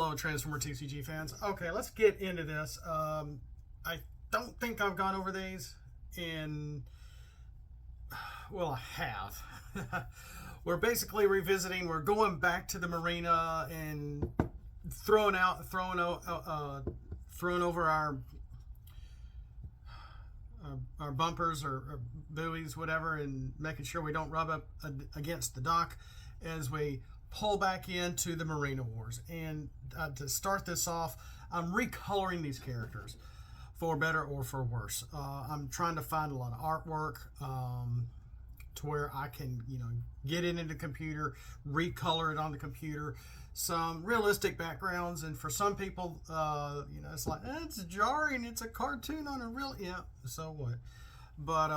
Hello, Transformer TCG fans. Okay, let's get into this. I don't think I've gone over these in... Well, I have. We're basically revisiting. We're going back to the Marina and throwing over our bumpers or buoys, whatever, and making sure we don't rub up against the dock as we pull back into the Marina Wars. And to start this off, I'm recoloring these characters for better or for worse. I'm trying to find a lot of artwork to where I can, get it into the computer, recolor it on the computer, some realistic backgrounds. And for some people, it's like, it's jarring. It's a cartoon on a real, yeah, so what? But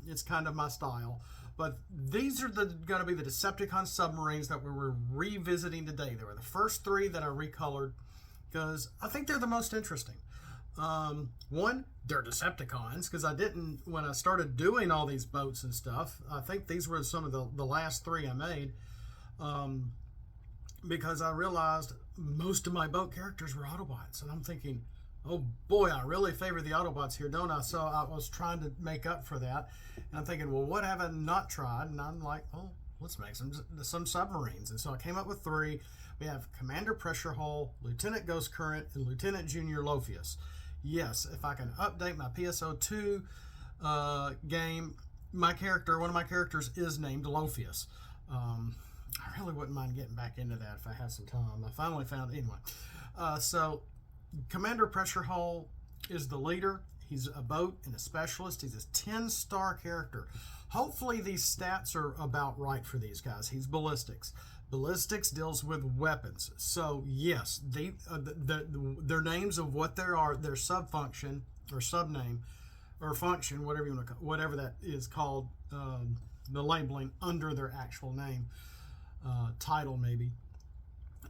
it's kind of my style. But these are going to be the Decepticon Submarines that we were revisiting today. They were the first three that I recolored because I think they're the most interesting. One, they're Decepticons, because I didn't, when I started doing all these boats and stuff, I think these were some of the last three I made, because I realized most of my boat characters were Autobots, and I'm thinking, oh boy, I really favor the Autobots here, don't I? So I was trying to make up for that, and I'm thinking, well, what have I not tried? And I'm like, oh, let's make some submarines. And so I came up with three. We have Commander Pressure Hull, Lieutenant Ghostcurrent, and Lieutenant Junior Lophius. Yes, if I can update my PSO2 game, one of my characters is named Lophius. I really wouldn't mind getting back into that if I had some time. I finally found it anyway. So Commander Pressure Hull is the leader. He's a boat and a specialist. He's a 10-star character. Hopefully these stats are about right for these guys. He's ballistics. Ballistics deals with weapons. So yes, their names of what they are, their subfunction or subname or function, whatever you want to call, whatever that is called, the labeling under their actual name, title maybe,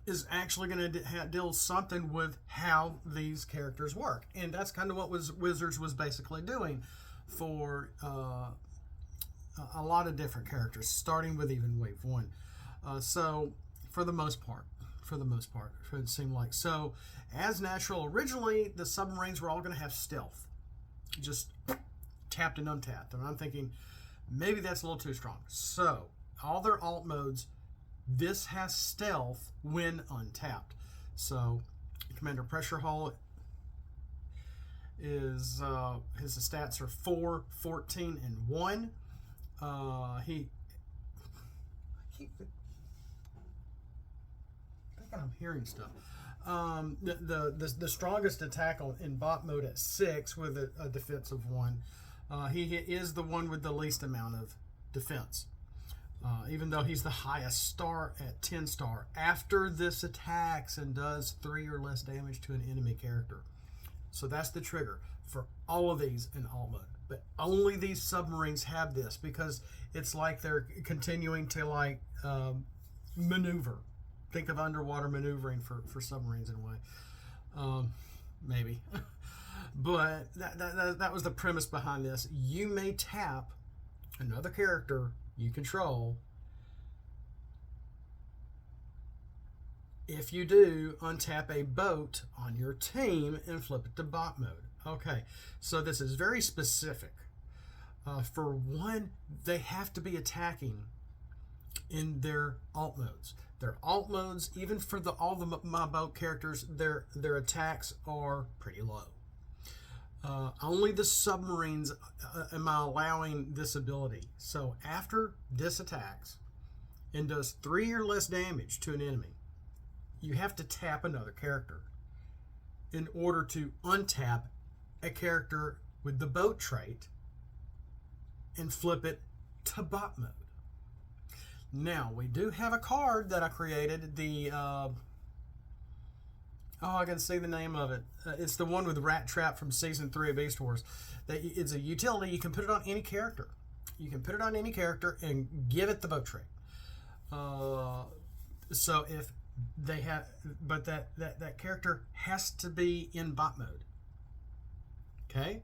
is actually going to deal something with how these characters work. And that's kind of what Wizards was basically doing for a lot of different characters, starting with even Wave 1. So for the most part, it seemed like. So as natural, originally the submarines were all going to have stealth, just tapped and untapped. And I'm thinking maybe that's a little too strong. So all their alt modes, this has stealth when untapped. So Commander Pressure Hull is his stats are 4, 14, and 1. I'm hearing stuff. The strongest attack in bot mode at 6 with a defense of 1. He is the one with the least amount of defense. Even though he's the highest star at 10 star. After this attacks and does 3 or less damage to an enemy character. So that's the trigger for all of these in alt mode. But only these submarines have this because it's like they're continuing to maneuver. Think of underwater maneuvering for submarines in a way. Maybe. But that was the premise behind this. You may tap another character you control. If you do, untap a boat on your team and flip it to bot mode. Okay, so this is very specific. For one, they have to be attacking in their alt modes. Their alt modes, even for my boat characters, their attacks are pretty low. Only the submarines am I allowing this ability. So after this attacks and does 3 or less damage to an enemy, you have to tap another character in order to untap a character with the boat trait and flip it to bot mode. Now, we do have a card that I created, I can see the name of it. It's the one with Rat Trap from Season 3 of Beast Wars. It's a utility. You can put it on any character. You can put it on any character and give it the boat trait. So if they have, but that character has to be in bot mode. Okay?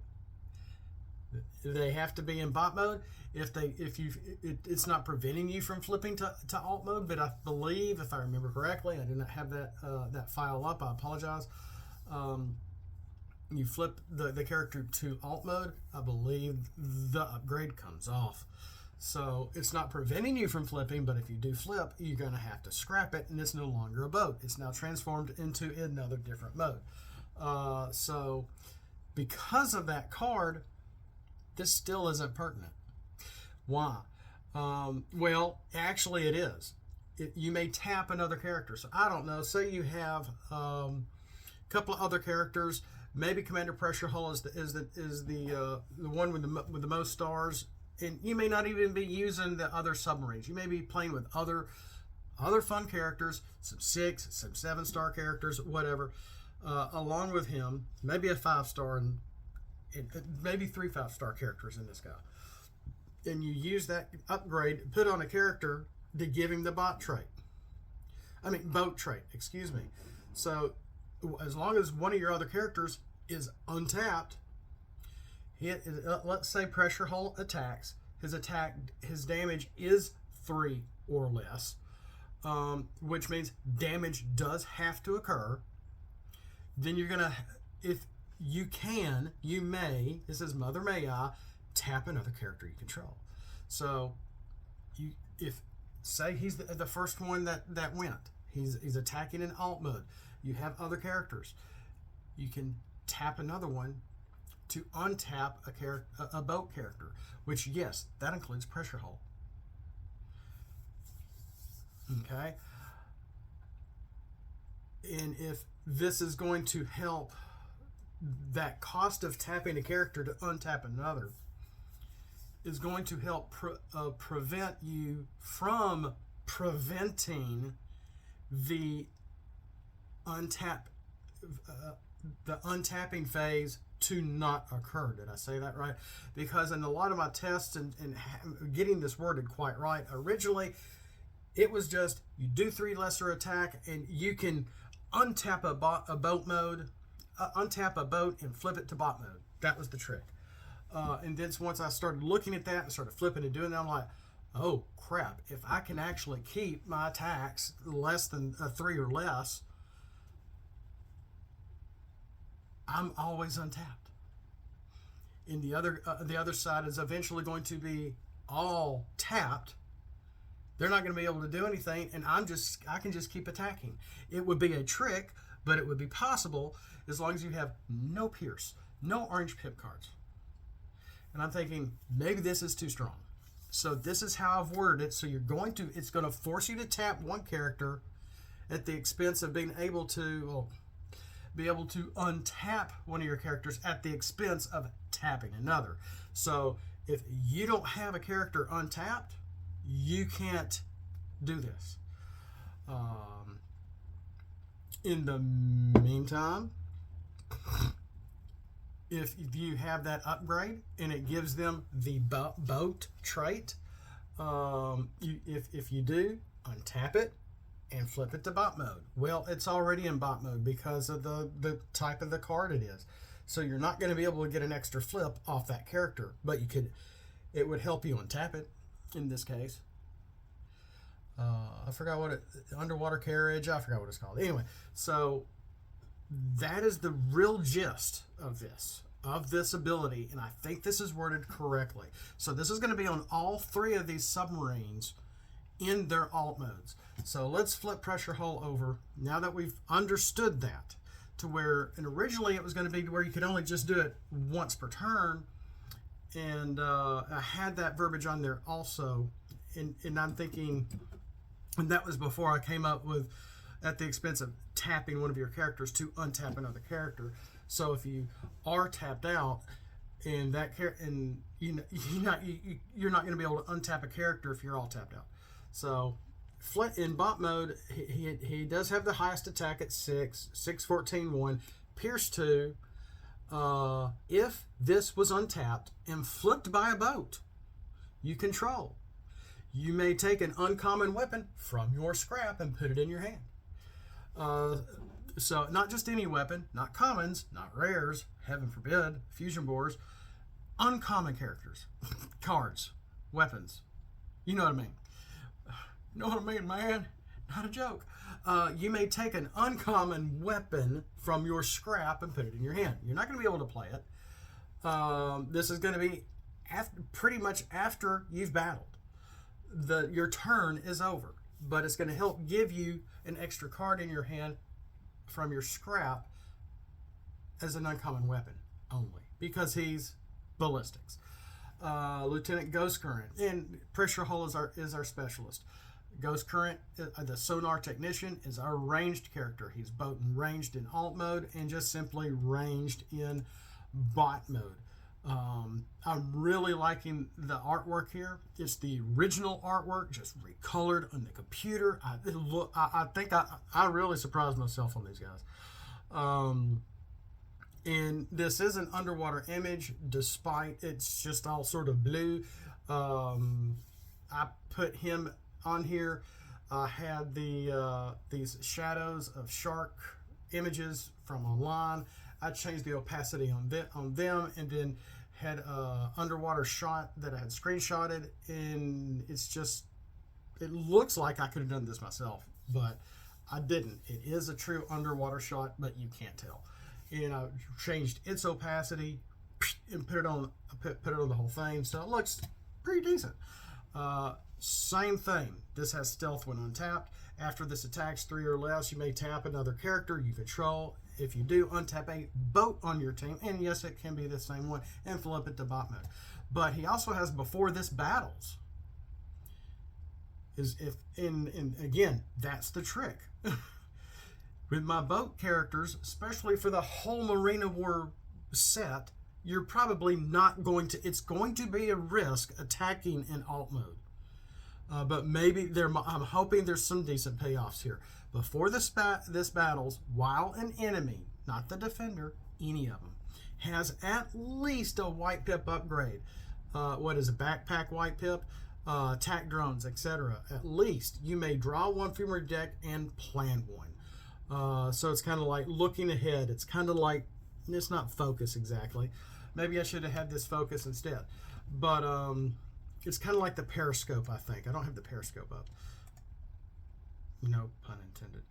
They have to be in bot mode. It's not preventing you from flipping to alt mode, but I believe, if I remember correctly, I did not have that file up. I apologize. You flip the character to alt mode, I believe the upgrade comes off. So it's not preventing you from flipping, but if you do flip, you're going to have to scrap it, and it's no longer a boat. It's now transformed into another different mode. So because of that card, this still isn't pertinent. Why? Well, actually it is. You may tap another character. So I don't know. Say you have a couple of other characters. Maybe Commander Pressure Hull is the one with the most stars, and you may not even be using the other submarines. You may be playing with other fun characters, some 6, some 7-star characters, whatever, along with him. Maybe a 5-star and maybe 3 5-star characters in this guy. And you use that upgrade, put on a character to give him the boat trait. Excuse me. So as long as one of your other characters is untapped, let's say Pressure Hull attacks, his damage is 3 or less, which means damage does have to occur. Then you're gonna, if you may, this is Mother May I, tap another character you control. So say he's the first one that went, he's attacking in alt mode. You have other characters. You can tap another one to untap a boat character, which, yes, that includes Pressure Hull. Okay? And if this is going to help, that cost of tapping a character to untap another is going to help prevent you from preventing the untapping phase to not occur. Did I say that right? Because in a lot of my tests and getting this worded quite right, originally it was just you do 3 lesser attack and you can untap a boat mode, untap a boat and flip it to bot mode. That was the trick. And then once I started looking at that and started flipping and doing that, I'm like, oh crap, if I can actually keep my attacks less than 3 or less, I'm always untapped. And the other side is eventually going to be all tapped. They're not going to be able to do anything, and I can just keep attacking. It would be a trick, but it would be possible as long as you have no Pierce, no orange pip cards. And I'm thinking maybe this is too strong. So this is how I've worded it. So it's going to force you to tap one character at the expense of being able to untap one of your characters at the expense of tapping another. So if you don't have a character untapped, you can't do this. In the meantime, if you have that upgrade and it gives them the boat trait, if you do, untap it and flip it to bot mode. Well, it's already in bot mode because of the type of the card it is. So you're not going to be able to get an extra flip off that character, but it would help you untap it in this case. I forgot underwater carriage, I forgot what it's called. Anyway, so that is the real gist of this ability, and I think this is worded correctly. So this is going to be on all 3 of these submarines in their alt modes. So let's flip Pressure Hull over now that we've understood that, to where, and originally it was going to be to where you could only just do it once per turn, and I had that verbiage on there also, and I'm thinking, and that was before I came up with at the expense of tapping one of your characters to untap another character. So if you are tapped out, and you're not going to be able to untap a character if you're all tapped out. So in bot mode, he does have the highest attack at 6, 14, 1, Pierce 2. If this was untapped and flipped by a boat you control, you may take an uncommon weapon from your scrap and put it in your hand. So not just any weapon, not commons, not rares, heaven forbid, fusion bores. uncommon characters, cards, weapons. You know what I mean? You know what I mean, man? Not a joke. You may take an uncommon weapon from your scrap and put it in your hand. You're not going to be able to play it. This is going to be pretty much after you've battled. Your turn is over, but it's going to help give you an extra card in your hand from your scrap as an uncommon weapon only, because he's ballistics. Lieutenant Ghostcurrent, and Pressure Hull is our specialist. Ghostcurrent, the sonar technician, is our ranged character. He's both ranged in alt mode and just simply ranged in bot mode. I'm really liking the artwork here. It's the original artwork, just recolored on the computer. I think I really surprised myself on these guys. And this is an underwater image, despite it's just all sort of blue. I put him on here. I had these shadows of shark images from online. I changed the opacity on them, and then had a underwater shot that I had screenshotted, and it looks like I could have done this myself, but I didn't. It is a true underwater shot, but you can't tell. And I changed its opacity and put it on the whole thing, so it looks pretty decent. Same thing. This has stealth when untapped. After this attacks 3 or less, you may tap another character you control. If you do, untap a boat on your team, and yes, it can be the same one, and flip it to bot mode. But he also has before this battles. Again, that's the trick. With my boat characters, especially for the whole Marina War set, you're probably not going to. It's going to be a risk attacking in alt mode. But maybe I'm hoping there's some decent payoffs here. Before this battles, while an enemy, not the defender, any of them, has at least a white pip upgrade. What is a backpack white pip? Attack drones, etc. At least you may draw one from your deck and plan one. So it's kind of like looking ahead. It's kind of like, it's not focus exactly. Maybe I should have had this focus instead. But it's kind of like the periscope, I think. I don't have the periscope up. No pun intended.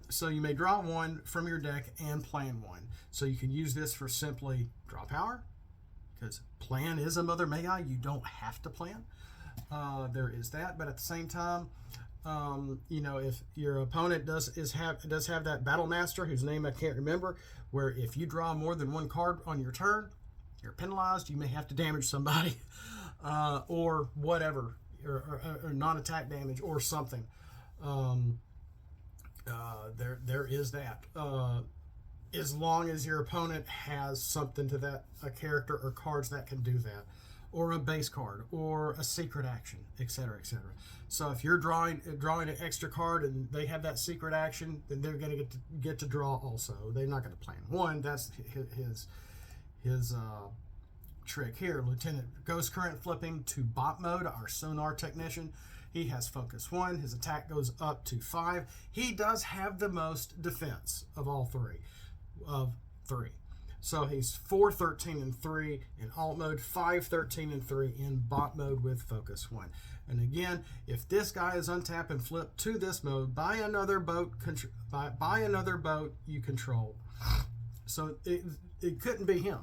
So you may draw one from your deck and plan one. So you can use this for simply draw power, because plan is a mother may I. You don't have to plan. There is that, but at the same time, if your opponent does have that battle master whose name I can't remember, where if you draw more than one card on your turn, you're penalized. You may have to damage somebody, or whatever, or non-attack damage or something. There is that. As long as your opponent has something to that, a character or cards that can do that, or a base card, or a secret action, etc., etc. So if you're drawing an extra card and they have that secret action, then they're going to get to draw also. They're not going to plan one. That's his trick here. Lieutenant Ghostcurrent flipping to bot mode, our sonar technician. He has focus 1. His attack goes up to 5. He does have the most defense of all three. So he's 4, 13, and 3 in alt mode, 5, 13, and 3 in bot mode with focus 1. And again, if this guy is untapped and flipped to this mode, buy another boat you control. So it couldn't be him.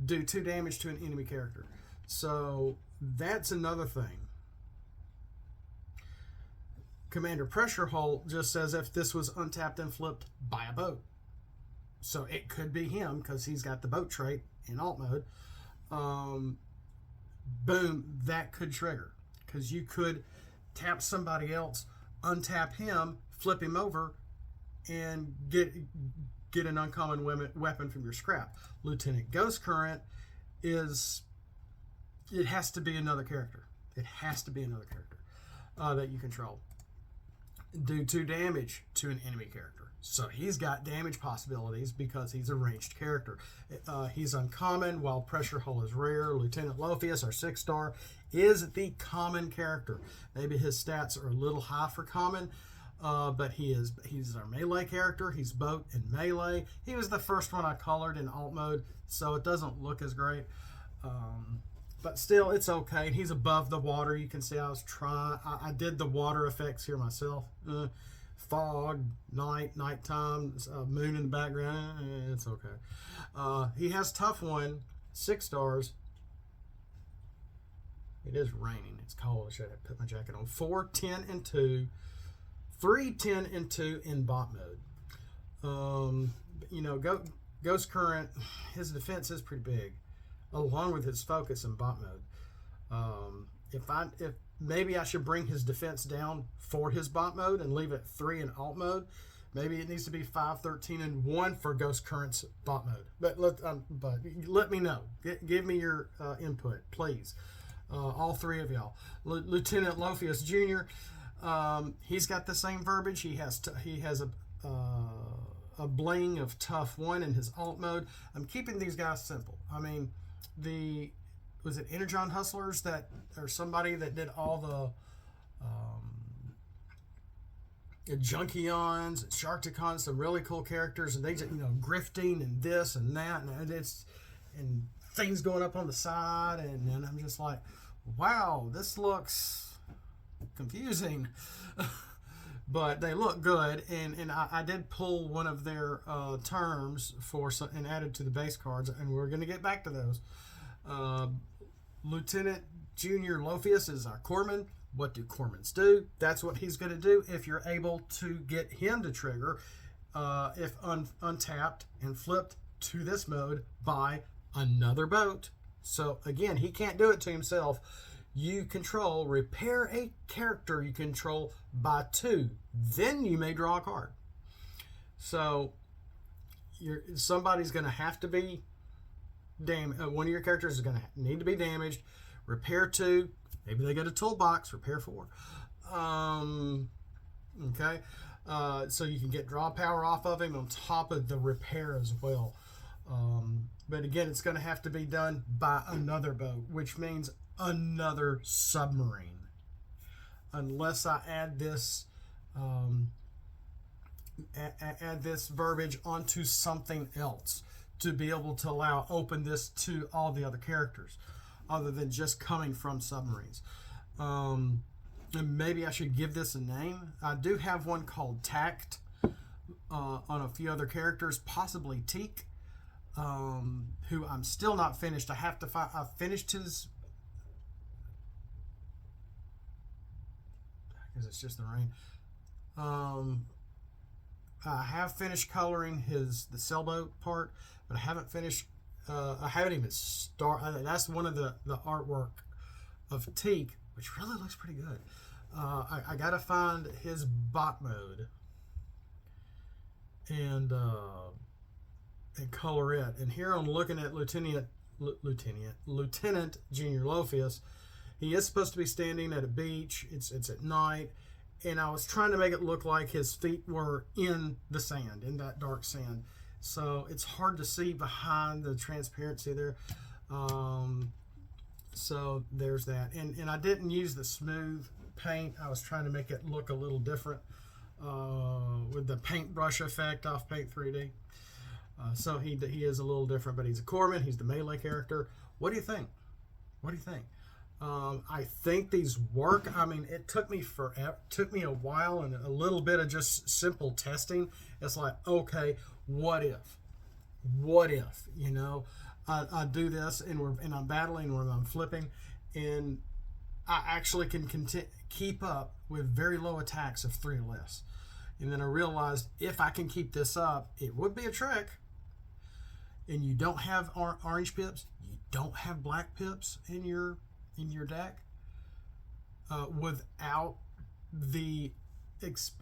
Do 2 damage to an enemy character. So that's another thing. Commander Pressure Hull just says if this was untapped and flipped, buy a boat. So it could be him because he's got the boat trait in alt mode. Boom, that could trigger, because you could tap somebody else, untap him, flip him over, and get an uncommon weapon from your scrap. Lieutenant Ghostcurrent it has to be another character. It has to be another character that you control. Do 2 damage to an enemy character. So he's got damage possibilities because he's a ranged character. He's uncommon, while Pressure Hull is rare. Lieutenant Lophius, our 6-star, is the common character. Maybe his stats are a little high for common, but he's our melee character. He's boat and melee. He was the first one I colored in alt mode, so it doesn't look as great. But still, it's okay. He's above the water. You can see I was trying. I did the water effects here myself. Fog, nighttime, moon in the background. It's okay. He has tough 1, 6 stars. It is raining. It's cold. I should have put my jacket on. 4, 10, and 2. 3, 10, and 2 in bot mode. You know, Ghostcurrent, his defense is pretty big, along with his focus in bot mode. If maybe I should bring his defense down for his bot mode and leave it 3 in alt mode. Maybe it needs to be 5, 13, and 1 for Ghostcurrent's bot mode. But let me know. Give me your input, please. All 3 of y'all. Lieutenant Lophius Jr. He's got the same verbiage. He has a bling of tough 1 in his alt mode. I'm keeping these guys simple. I mean, was it Energon Hustlers or somebody that did all the Junkions, Sharkticons, some really cool characters, and they just, grifting and this and that, and things going up on the side, and I'm just like, wow, this looks confusing. But they look good, and I did pull one of their terms and added to the base cards, and we're going to get back to those. Lieutenant Junior Lophius is our corpsman. What do corpsmen do? That's what he's going to do if you're able to get him to trigger if untapped and flipped to this mode by another boat. So again, he can't do it to himself. You control, repair a character you control by 2. Then you may draw a card. So somebody's going to have to be one of your characters is going to need to be damaged. Repair 2. Maybe they get a toolbox. Repair 4. Okay. So you can get draw power off of him on top of the repair as well. But again, it's going to have to be done by another boat, which means another submarine. Unless I add this verbiage onto something else to be able to open this to all the other characters, other than just coming from submarines. And maybe I should give this a name. I do have one called Tact on a few other characters, possibly Teak, who I'm still not finished. I have to find. I finished his. Because it's just the rain. I have finished coloring the sailboat part, but I haven't finished. I haven't even started. That's one of the artwork of Teak, which really looks pretty good. I gotta find his bot mode and color it. And here I'm looking at Lieutenant Junior Lophius. He is supposed to be standing at a beach. It's at night, and I was trying to make it look like his feet were in the sand, in that dark sand. So it's hard to see behind the transparency there. So there's that. And I didn't use the smooth paint. I was trying to make it look a little different with the paintbrush effect off Paint 3D. So he is a little different, but he's a corpsman. He's the melee character. What do you think? What do you think? I think these work. I mean, it took me forever. Took me a while and a little bit of just simple testing. It's like, okay, what if? What if? I do this and I'm battling when I'm flipping, and I actually can keep up with very low attacks of 3 or less. And then I realized if I can keep this up, it would be a trick. And you don't have orange pips, you don't have black pips in your deck, without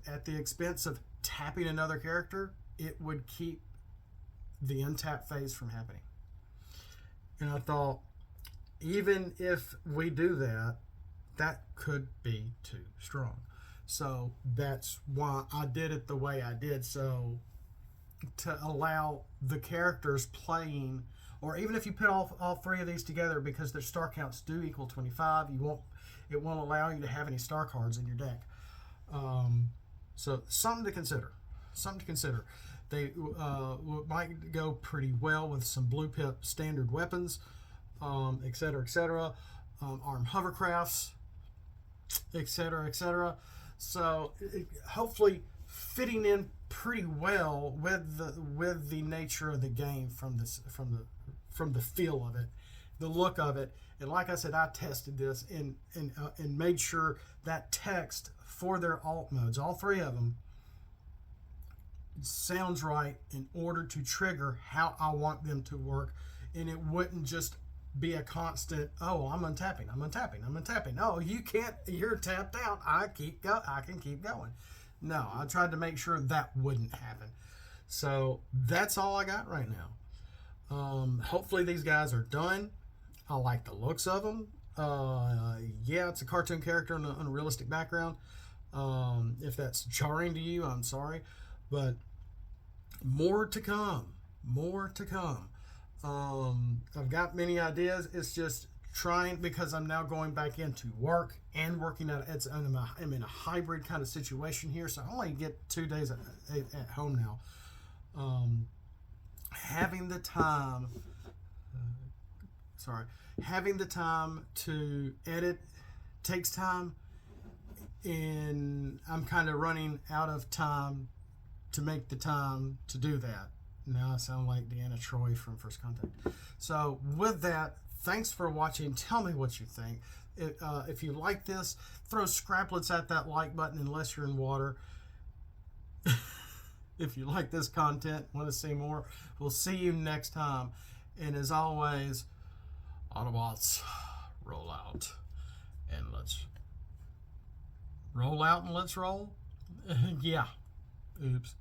at the expense of tapping another character, it would keep the untap phase from happening. And I thought, even if we do that, that could be too strong. So that's why I did it the way I did. So to allow the characters playing, or even if you put all 3 of these together, because their star counts do equal 25, it won't allow you to have any star cards in your deck. So something to consider. Something to consider. They might go pretty well with some blue pip standard weapons, etc., etc., armed hovercrafts, etc., etc. So hopefully fitting in pretty well with the nature of the game from the feel of it, the look of it. And like I said, I tested this and made sure that text for their alt modes, all three of them, sounds right in order to trigger how I want them to work, and it wouldn't just be a constant, oh, I'm untapping. Oh, you can't, you're tapped out. I can keep going. No, I tried to make sure that wouldn't happen. So that's all I got right now. Hopefully these guys are done. I like the looks of them. Yeah, it's a cartoon character on a realistic background. If that's jarring to you, I'm sorry, but more to come. I've got many ideas. It's just trying, because I'm now going back into work and working at I'm in a hybrid kind of situation here, so I only get 2 days at home now. Having the time to edit takes time, and I'm kind of running out of time to make the time to do that. Now I sound like Deanna Troy from First Contact. So with that, thanks for watching. Tell me what you think. If you like this, throw scraplets at that like button unless you're in water. If you like this content, want to see more, we'll see you next time. And as always, Autobots, roll out and let's roll. Yeah. Oops.